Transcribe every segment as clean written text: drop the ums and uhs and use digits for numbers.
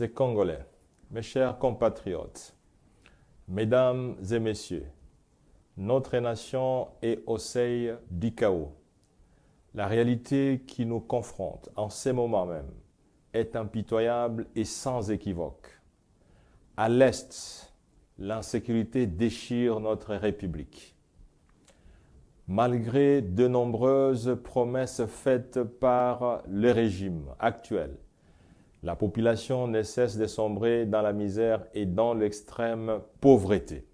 et Congolais, mes chers compatriotes, mesdames et messieurs, notre nation est au seuil du chaos. La réalité qui nous confronte en ces moments même est impitoyable et sans équivoque. À l'Est, l'insécurité déchire notre République. Malgré de nombreuses promesses faites par le régime actuel, la population ne cesse de sombrer dans la misère et dans l'extrême pauvreté.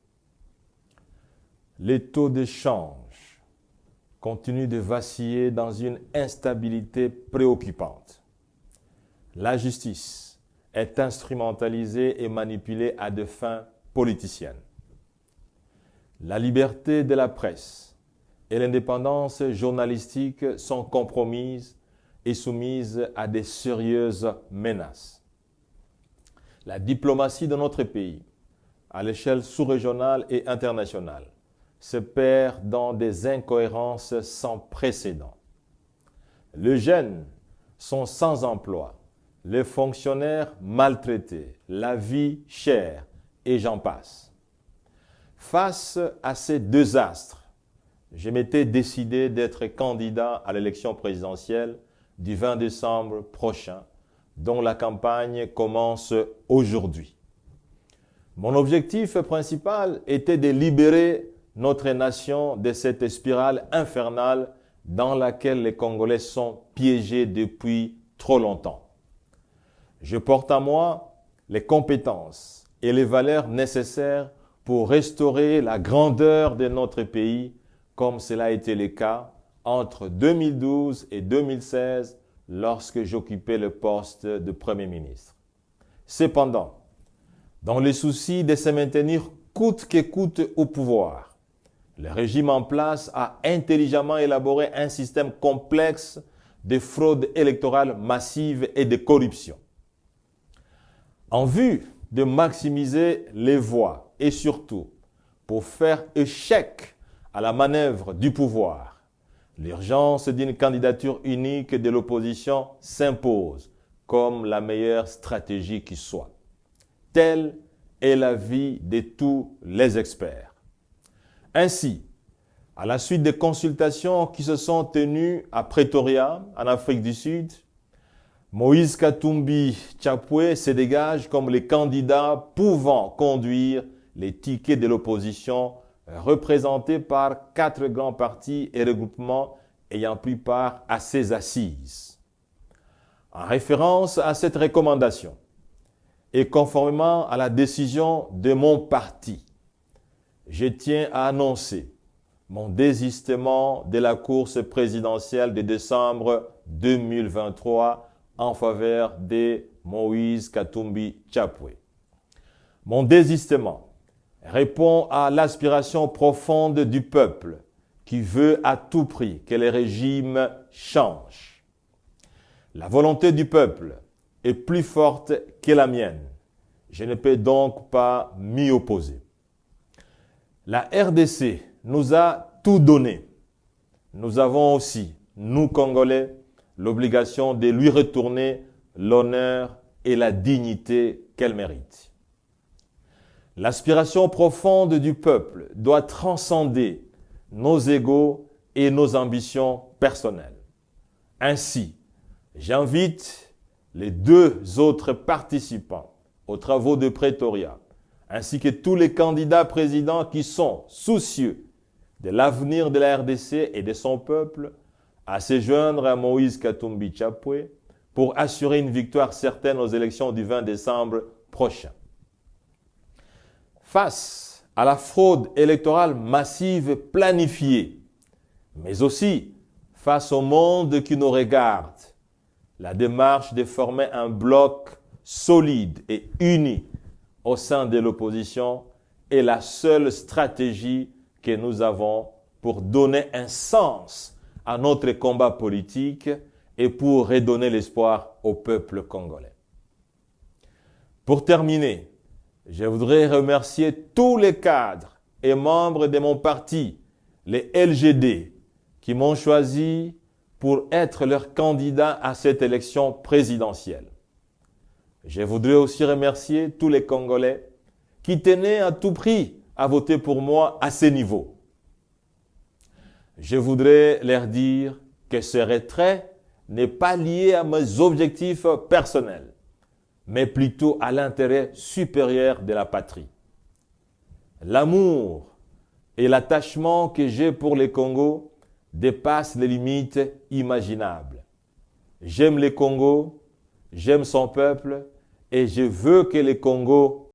Les taux de change continuent de vaciller dans une instabilité préoccupante. La justice est instrumentalisée et manipulée à des fins politiciennes. La liberté de la presse et l'indépendance journalistique sont compromises et soumises à de sérieuses menaces. La diplomatie de notre pays, à l'échelle sous-régionale et internationale, se perd dans des incohérences sans précédent. Les jeunes sont sans emploi, les fonctionnaires maltraités, la vie chère, et j'en passe. Face à ces deux astres, je m'étais décidé d'être candidat à l'élection présidentielle du 20 décembre prochain, dont la campagne commence aujourd'hui. Mon objectif principal était de libérer notre nation de cette spirale infernale dans laquelle les Congolais sont piégés depuis trop longtemps. Je porte en moi les compétences et les valeurs nécessaires pour restaurer la grandeur de notre pays, comme cela a été le cas entre 2012 et 2016 lorsque j'occupais le poste de Premier ministre. Cependant, dans le souci de se maintenir coûte que coûte au pouvoir, le régime en place a intelligemment élaboré un système complexe de fraude électorale massive et de corruption. En vue de maximiser les voix et surtout pour faire échec à la manœuvre du pouvoir, l'urgence d'une candidature unique de l'opposition s'impose comme la meilleure stratégie qui soit. Telle est l'avis de tous les experts. Ainsi, à la suite des consultations qui se sont tenues à Pretoria, en Afrique du Sud, Moïse Katumbi Chapwe se dégage comme le candidat pouvant conduire les tickets de l'opposition représentés par 4 grands partis et regroupements ayant pris part à ces assises. En référence à cette recommandation et conformément à la décision de mon parti, je tiens à annoncer mon désistement de la course présidentielle de décembre 2023 en faveur de Moïse Katumbi Chapwe. Mon désistement répond à l'aspiration profonde du peuple qui veut à tout prix que le régime change. La volonté du peuple est plus forte que la mienne. Je ne peux donc pas m'y opposer. La RDC nous a tout donné. Nous avons aussi, nous Congolais, l'obligation de lui retourner l'honneur et la dignité qu'elle mérite. L'aspiration profonde du peuple doit transcender nos égos et nos ambitions personnelles. Ainsi, j'invite les 2 autres participants aux travaux de Pretoria, ainsi que tous les candidats présidents qui sont soucieux de l'avenir de la RDC et de son peuple, à se joindre à Moïse Katumbi Chapwe pour assurer une victoire certaine aux élections du 20 décembre prochain. Face à la fraude électorale massive planifiée, mais aussi face au monde qui nous regarde, la démarche de former un bloc solide et uni au sein de l'opposition est la seule stratégie que nous avons pour donner un sens à notre combat politique et pour redonner l'espoir au peuple congolais. Pour terminer, je voudrais remercier tous les cadres et membres de mon parti, les LGD, qui m'ont choisi pour être leur candidat à cette élection présidentielle. Je voudrais aussi remercier tous les Congolais qui tenaient à tout prix à voter pour moi à ce niveau. Je voudrais leur dire que ce retrait n'est pas lié à mes objectifs personnels, mais plutôt à l'intérêt supérieur de la patrie. L'amour et l'attachement que j'ai pour le Congo dépassent les limites imaginables. J'aime le Congo, j'aime son peuple et je veux que le Congo